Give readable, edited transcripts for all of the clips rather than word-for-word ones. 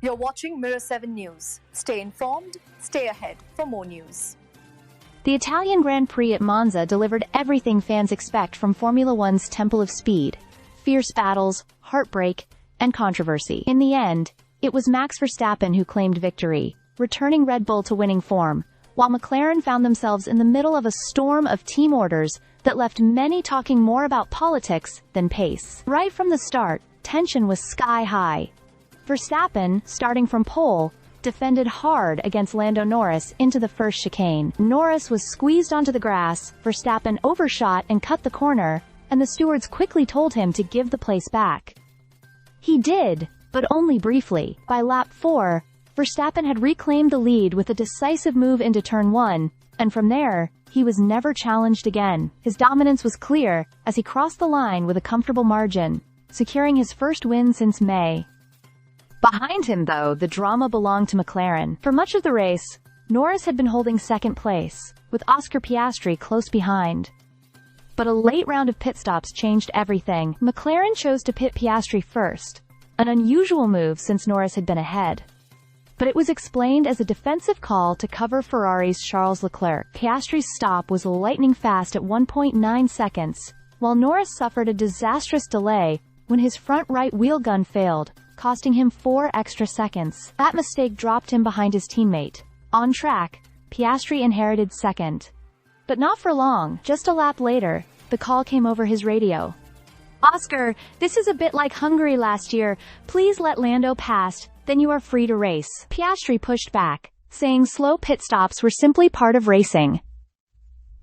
You're watching Mirror 7 News. Stay informed, stay ahead for more news. The Italian Grand Prix at Monza delivered everything fans expect from Formula One's Temple of Speed: fierce battles, heartbreak, and controversy. In the end, it was Max Verstappen who claimed victory, returning Red Bull to winning form, while McLaren found themselves in the middle of a storm of team orders that left many talking more about politics than pace. Right from the start, tension was sky high. Verstappen, starting from pole, defended hard against Lando Norris into the first chicane. Norris was squeezed onto the grass, Verstappen overshot and cut the corner, and the stewards quickly told him to give the place back. He did, but only briefly. By lap 4, Verstappen had reclaimed the lead with a decisive move into turn 1, and from there, he was never challenged again. His dominance was clear as he crossed the line with a comfortable margin, securing his first win since May. Behind him, though, the drama belonged to McLaren. For much of the race, Norris had been holding second place, with Oscar Piastri close behind. But a late round of pit stops changed everything. McLaren chose to pit Piastri first, an unusual move since Norris had been ahead. But it was explained as a defensive call to cover Ferrari's Charles Leclerc. Piastri's stop was lightning fast at 1.9 seconds, while Norris suffered a disastrous delay when his front right wheel gun failed, costing him 4 extra seconds. That mistake dropped him behind his teammate. On track, Piastri inherited second. But not for long. Just a lap later, the call came over his radio. "Oscar, this is a bit like Hungary last year. Please let Lando pass, then you are free to race." Piastri pushed back, saying slow pit stops were simply part of racing.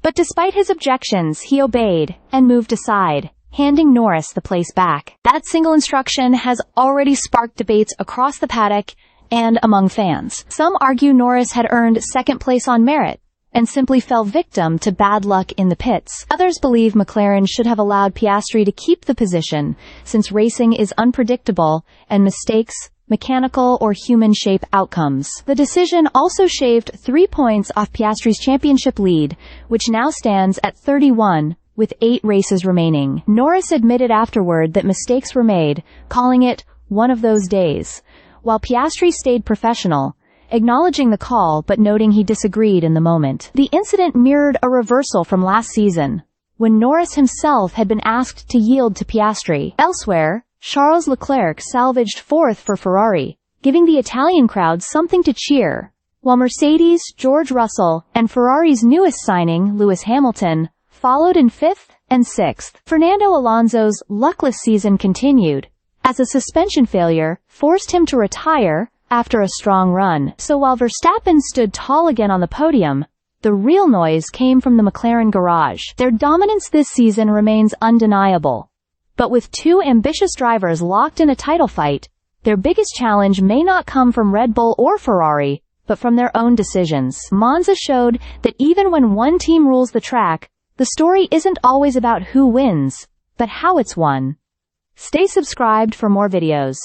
But despite his objections, he obeyed and moved aside, handing Norris the place back. That single instruction has already sparked debates across the paddock and among fans. Some argue Norris had earned second place on merit and simply fell victim to bad luck in the pits. Others believe McLaren should have allowed Piastri to keep the position, since racing is unpredictable and mistakes, mechanical or human, shape outcomes. The decision also shaved 3 points off Piastri's championship lead, which now stands at 31, with 8 races remaining. Norris admitted afterward that mistakes were made, calling it one of those days, while Piastri stayed professional, acknowledging the call but noting he disagreed in the moment. The incident mirrored a reversal from last season, when Norris himself had been asked to yield to Piastri. Elsewhere, Charles Leclerc salvaged 4th for Ferrari, giving the Italian crowd something to cheer, while Mercedes, George Russell, and Ferrari's newest signing, Lewis Hamilton, followed in 5th and 6th. Fernando Alonso's luckless season continued, as a suspension failure forced him to retire after a strong run. So while Verstappen stood tall again on the podium, the real noise came from the McLaren garage. Their dominance this season remains undeniable. But with 2 ambitious drivers locked in a title fight, their biggest challenge may not come from Red Bull or Ferrari, but from their own decisions. Monza showed that even when one team rules the track, the story isn't always about who wins, but how it's won. Stay subscribed for more videos.